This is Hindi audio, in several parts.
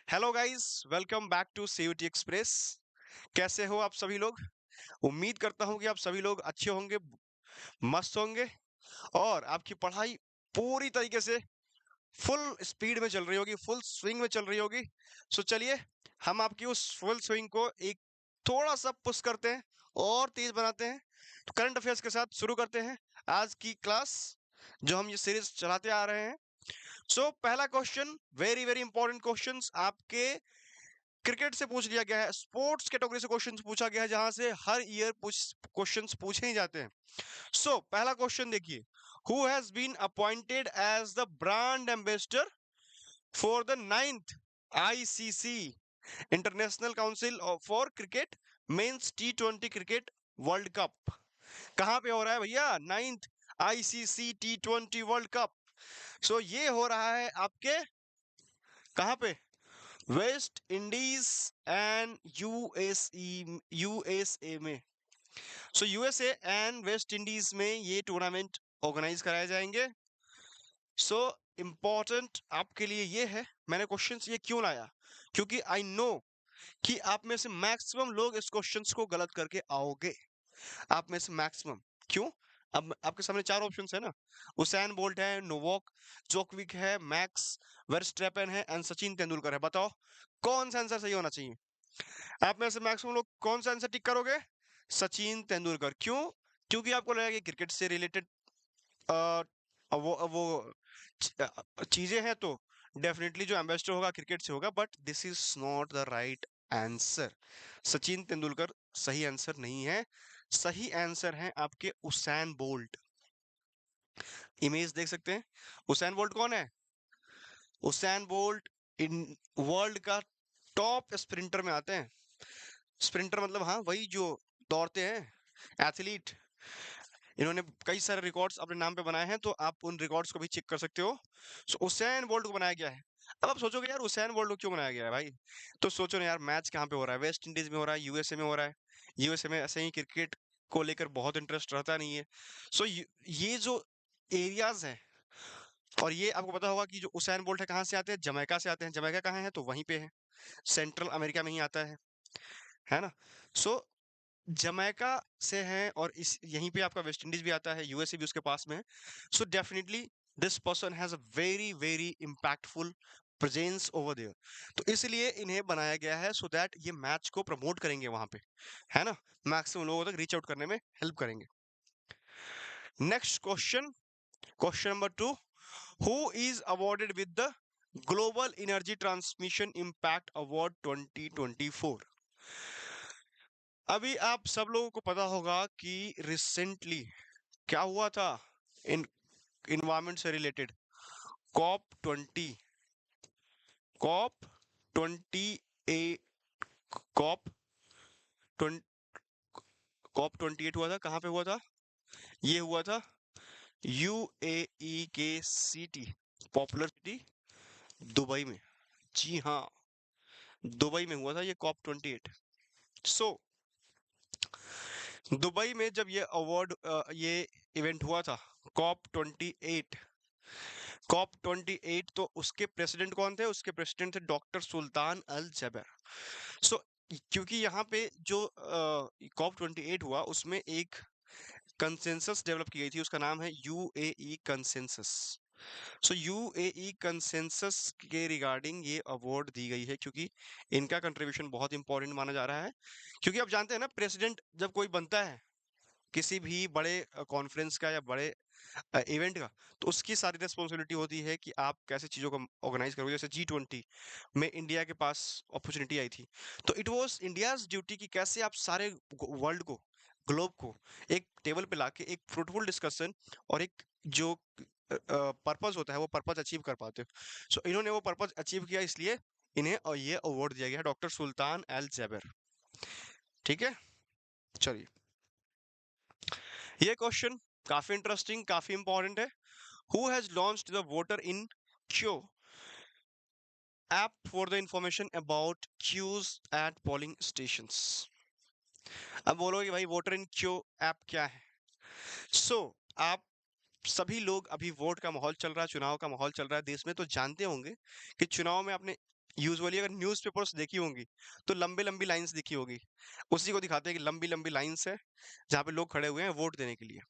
Hello guys, welcome back to CUT express. कैसे हो आप सभी लोग? उम्मीद करता हूं कि आप सभी लोग अच्छे होंगे, मस्त होंगे और आपकी पढ़ाई पूरी तरीके से फुल स्पीड में चल रही होगी, फुल स्विंग में चल रही होगी। सो चलिए, हम आपकी उस फुल स्विंग को एक थोड़ा सा पुश करते हैं और तेज बनाते हैं। तो करंट अफेयर्स के साथ शुरू करते हैं आज की क्लास, जो हम ये सीरीज चलाते आ रहे हैं। सो पहला question, very very important questions आपके क्रिकेट से पूछ लिया गया है, स्पोर्ट्स कैटेगरी से क्वेश्चंस पूछा गया है, जहां से हर ईयर क्वेश्चंस पूछे ही जाते हैं। सो पहला क्वेश्चन देखिए, who has been appointed as the brand ambassador for the 9th ICC international council for cricket men's T20 cricket world cup? कहां पे हो रहा है भैया? 9th ICC T20 world cup. सो ये हो रहा है आपके कहां पे? वेस्ट इंडीज एंड यूएसए में। सो यूएसए एंड वेस्ट इंडीज में ये टूर्नामेंट ऑर्गेनाइज कराए जाएंगे। सो इंपॉर्टेंट आपके लिए ये है, मैंने क्वेश्चंस ये क्यों लाया, क्योंकि आई नो कि आप में से मैक्सिमम लोग इस क्वेश्चंस को गलत करके आओगे। आप में से मैक्सिमम। क्यों? अब आपके सामने चार ऑप्शंस है ना। उसैन बोल्ट है, नोवाक जोकोविक है, मैक्स वर्स्टेपेन है एंड सचिन तेंदुलकर है। बताओ कौन सा आंसर सही होना चाहिए? आप में से मैक्सिमम लोग कौन सा आंसर टिक करोगे? सचिन तेंदुलकर। क्यों? क्योंकि आपको लगेगा कि क्रिकेट से रिलेटेड वो चीजें हैं, तो डेफिनेटली जो एम्बेसडर होगा क्रिकेट से होगा, but this is not the right answer. Sachin Tendulkar सही आंसर नहीं है। सही आंसर है आपके उसैन बोल्ट। इमेज देख सकते हैं। उसैन बोल्ट कौन है? उसैन बोल्ट इन वर्ल्ड का टॉप स्प्रिंटर में आते हैं। स्प्रिंटर मतलब हाँ, वही जो दौड़ते हैं, एथलीट। इन्होंने कई सारे रिकॉर्ड्स अपने नाम पे बनाए हैं, तो आप उन रिकॉर्ड्स को भी चेक कर सकते हो। सो उसैन बोल्ट को बनाया गया है। अब आप सोचोगे यार उसैन बोल्ट को क्यों बनाया गया है भाई? तो सोचो ना यार, मैच कहाँ पे हो रहा है? वेस्ट इंडीज में हो रहा है, यूएसए में हो रहा है। यूएसए में ऐसे ही क्रिकेट को लेकर बहुत इंटरेस्ट रहता नहीं है। सो ये जो एरियाज हैं, और ये आपको पता होगा कि जो उसैन बोल्ट है कहाँ से आते हैं? जमैका से आते हैं। जमैका कहाँ है? तो वहीं पे है, सेंट्रल अमेरिका में ही आता है ना। सो जमैका से हैं, और इस यहीं पे आपका वेस्ट इंडीज भी आता है, यूएसए भी उसके पास में है। So definitely this person has a very very impactful presence over there. तो इसलिए इन्हें बनाया गया है, सो दैट ये मैच को प्रमोट करेंगे वहां पे, है ना। मैक्सिमम लोगों तक रीच आउट करने में हेल्प करेंगे। Next question, question number 2, who is awarded with the global energy transmission impact award 2024? अभी आप सब लोगों को पता होगा कि रिसेंटली क्या हुआ था इन इन्वायरमेंट से related? COP 20, COP 28, COP 20, COP 28 हुआ था। कहाँ पे हुआ था? ये हुआ था यूएई के सिटी, पॉपुलर सिटी दुबई में। जी हाँ, दुबई में हुआ था ये कॉप 28। सो दुबई में जब ये अवार्ड, ये इवेंट हुआ था, कॉप 28, कॉप 28, तो उसके प्रेसिडेंट कौन थे? उसके प्रेसिडेंट थे डॉक्टर सुल्तान अल जबर। सो क्योंकि यहाँ पे जो कॉप 28 हुआ, उसमें एक कंसेंसस डेवलप की गई थी, उसका नाम है यूएई कंसेंसस। सो यूएई कंसेंसस के रिगार्डिंग ये अवार्ड दी गई है, क्योंकि इनका कंट्रीब्यूशन बहुत इंपॉर्टेंट माना जा रहा है। क्योंकि आप जानते हैं ना, प्रेसिडेंट जब कोई बनता है किसी भी बड़े कॉन्फ्रेंस का या बड़े इवेंट का, तो उसकी सारी रिस्पॉन्सिबिलिटी होती है कि आप कैसे चीज़ों को ऑर्गेनाइज करोगे। जैसे G20 में इंडिया के पास अपॉर्चुनिटी आई थी, तो इट वाज इंडियाज ड्यूटी कि कैसे आप सारे वर्ल्ड को, ग्लोब को एक टेबल पे लाके एक फ्रूटफुल डिस्कशन और एक जो पर्पस होता है वो पर्पस अचीव कर पाते हो। सो इन्होंने वो पर्पस अचीव किया, इसलिए इन्हें और ये अवार्ड दिया गया है, डॉक्टर सुल्तान एल जैबर। ठीक है, चलिए। ये क्वेश्चन काफी इंटरेस्टिंग, काफी इंपॉर्टेंट है। Who has launched the voter in queue app for the information about queues at polling stations? अब बोलोगे भाई वोटर इन क्यू ऐप क्या है? सो आप सभी लोग, अभी वोट का माहौल चल रहा है, चुनाव का माहौल चल रहा है देश में, तो जानते होंगे कि चुनाव में आपने यूजुअली अगर न्यूज़पेपर्स देखी होंगी तो लंबी लंबी लाइंस दिखी होगी, उसी को दिखाते हैं कि लंबी लंबी लाइंस है जहाँ पे लोग खड़े हुए हैं वोट देने के लिए।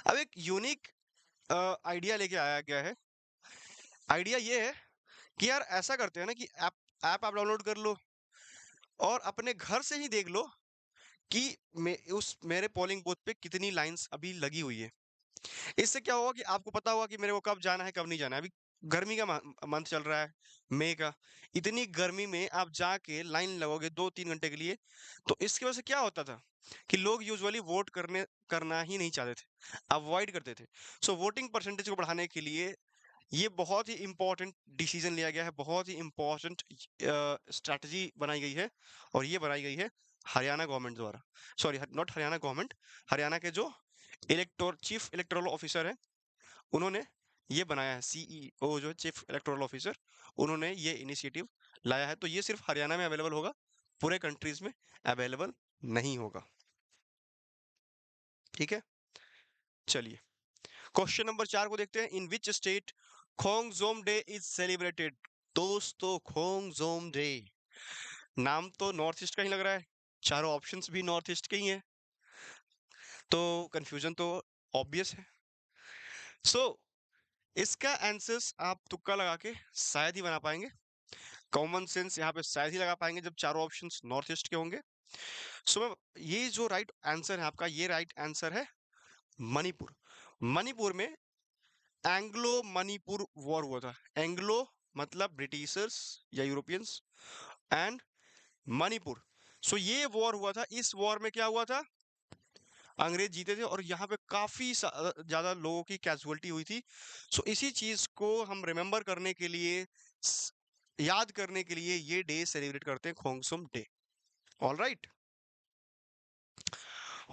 अब एक यूनिक आइडिया लेके आया गया है। आइडिया ये है कि यार ऐसा करते हैं ना कि ऐप ऐप आप डाउनलोड कर लो और अपने घर से ही देख लो कि उस मेरे पोलिंग बूथ पे कितनी लाइंस अभी लगी हुई है। इससे क्या होगा कि आपको पता होगा कि मेरे को कब जाना है कब नहीं जाना है। अभी गर्मी का मंथ चल रहा है, मई का। इतनी गर्मी में आप जाके लाइन लगोगे 2-3 घंटे के लिए, तो इसकी वजह से क्या होता था कि लोग यूजुअली वोट करना ही नहीं चाहते थे, अवॉइड करते थे। सो वोटिंग परसेंटेज को बढ़ाने के लिए ये बहुत ही इंपॉर्टेंट डिसीजन लिया गया है, बहुत ही इंपॉर्टेंट स्ट्रैटेजी बनाई गई है। और ये बनाई गई है हरियाणा गवर्नमेंट द्वारा। Sorry, not Haryana government, Haryana के जो चीफ इलेक्टोरल ऑफिसर है, उन्होंने ये बनाया है। सीईओ जो चीफ इलेक्टोरल ऑफिसर, उन्होंने ये इनिशिएटिव लाया है। तो ये सिर्फ हरियाणा में अवेलेबल होगा, पूरे कंट्रीज में अवेलेबल नहीं होगा। ठीक है, चलिए क्वेश्चन नंबर 4 को देखते हैं। In which state Khongjom day is celebrated? दोस्तों, खोंगजोम डे नाम तो नॉर्थ ईस्ट का ही लग रहा है, चारों ऑप्शंस भी नॉर्थ ईस्ट के ही हैं, तो कंफ्यूजन तो ऑब्वियस है। सो इसका आंसर्स आप तुक्का लगा के शायद ही बना पाएंगे। कॉमन सेंस यहाँ पे शायद ही लगा पाएंगे जब चारों ऑप्शंस नॉर्थ ईस्ट के होंगे। सो ये जो राइट आंसर है आपका, ये राइट आंसर है मणिपुर। मणिपुर में एंग्लो मणिपुर वॉर हुआ था। एंग्लो मतलब ब्रिटिशर्स या यूरोपियंस, एंड मणिपुर। सो ये वॉर हुआ था। इस वॉर में क्या हुआ था, अंग्रेज जीते थे और यहाँ पे काफी ज्यादा लोगों की कैजुअलिटी हुई थी। सो इसी चीज को हम रिमेम्बर करने के लिए, स- याद करने के लिए ये डे सेलिब्रेट करते हैं, Khongjom day. All right.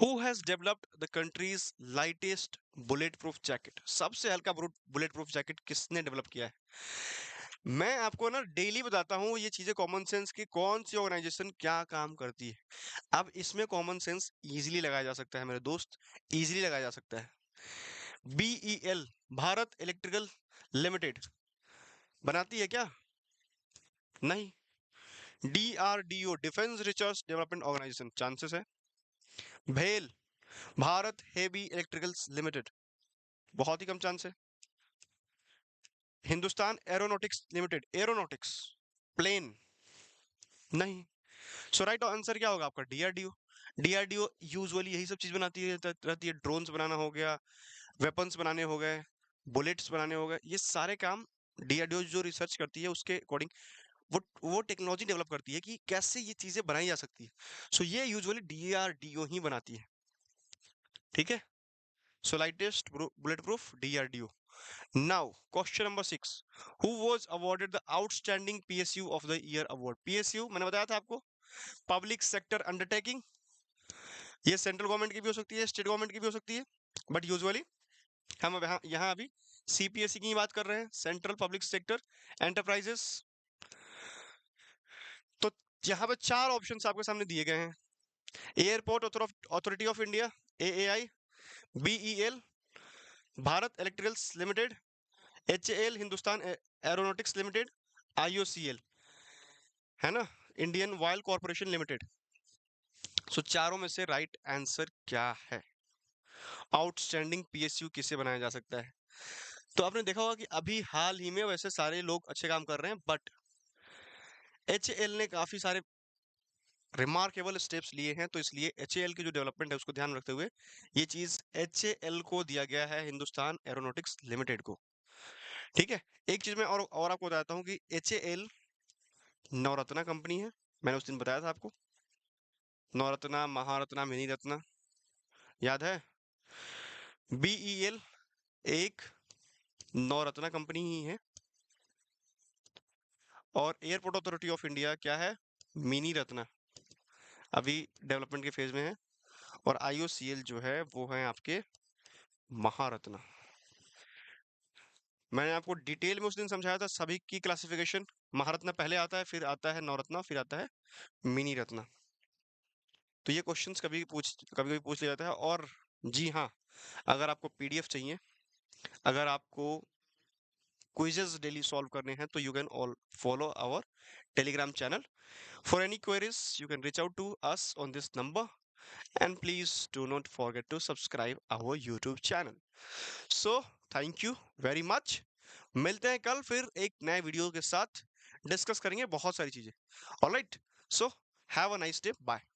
Who has developed the country's lightest bullet proof jacket? सबसे हल्का बुलेट प्रूफ जैकेट किसने डेवलप किया है? मैं आपको ना डेली बताता हूँ ये चीजें, कॉमन सेंस की कौन सी ऑर्गेनाइजेशन क्या काम करती है। अब इसमें कॉमन सेंस इजीली लगाया जा सकता है मेरे दोस्त, इजीली लगाया जा सकता है। बीईएल, भारत इलेक्ट्रिकल लिमिटेड बनाती है क्या? नहीं। DRDO, defence research development organisation, chances है। भेल, भारत हेवी इलेक्ट्रिकल्स लिमिटेड, बहुत ही कम चांस है। Hindustan aeronautics limited, aeronautics, plane, नहीं। सो राइट आंसर क्या होगा आपका? डीआरडीओ। डीआरडीओ यूजुअली यही सब चीज बनाती रहती है। ड्रोन्स बनाना हो गया, वेपन्स बनाने हो गए, बुलेट्स बनाने हो गए, ये सारे काम डीआरडीओ जो रिसर्च करती है उसके अकॉर्डिंग वो टेक्नोलॉजी डेवलप करती है कि कैसे ये चीजें बनाई जा सकती है। सो ये यूजुअली डीआरडीओ ही बनाती है। ठीक है, so lightest bullet proof DRDO. Now question number 6, who was awarded the outstanding PSU of the year award? PSU मैंने बताया था आपको, पब्लिक सेक्टर अंडरटेकिंग। ये सेंट्रल गवर्नमेंट की भी हो सकती है, स्टेट गवर्नमेंट की भी हो सकती है, बट यूजुअली हम अब यहाँ अभी सीपीएसई की बात कर रहे हैं, सेंट्रल पब्लिक सेक्टर एंटरप्राइजेस। तो यहाँ पे 4 ऑप्शंस आपके सामने दिए गए हैं। Airport authority of India, AAI, BEL, Bharat electricals limited, HAL Hindustan aeronautics limited, IOCL, है ना, इंडियन ऑयल कॉर्पोरेशन लिमिटेड। सो चारों में से राइट आंसर क्या है? आउटस्टैंडिंग पीएसयू किसे बनाया जा सकता है? तो आपने देखा होगा कि अभी हाल ही में वैसे सारे लोग अच्छे काम कर रहे हैं, बट एचएएल ने काफी सारे रिमार्केबल स्टेप्स लिए हैं, तो इसलिए एचएएल की जो डेवलपमेंट है उसको ध्यान में रखते हुए ये चीज एचएएल को दिया गया है, हिंदुस्तान एरोनॉटिक्स लिमिटेड को। ठीक है, एक चीज मैं और आपको बताता हूँ कि एचएएल नवरत्ना कंपनी है। मैंने उस दिन बताया था आपको, नवरत्ना, महारत्ना, मिनी रत्ना, याद है? बीईएल एक नवरत्ना कंपनी ही है, और एयरपोर्ट अथॉरिटी ऑफ इंडिया क्या है? मिनी रत्ना, अभी डेवलपमेंट के फेज में है। और आईओसीएल जो है वो है आपके महारत्ना। मैंने आपको डिटेल में उस दिन समझाया था सभी की क्लासिफिकेशन। महारत्ना पहले आता है, फिर आता है नवरत्ना, फिर आता है मिनी रत्ना। तो ये क्वेश्चंस कभी कभी पूछ लिया जाता है। और जी हाँ, अगर आपको पीडीएफ चाहिए, अगर आपको क्विजेस डेली सॉल्व करने हैं तो you can all follow our telegram channel. For any queries, you can reach out to us on this number, and please do not forget to subscribe our YouTube channel. So, thank you very much. मिलते हैं कल फिर एक नए वीडियो के साथ. डिस्कस करेंगे बहुत सारी चीजें. All right. So, have a nice day. Bye.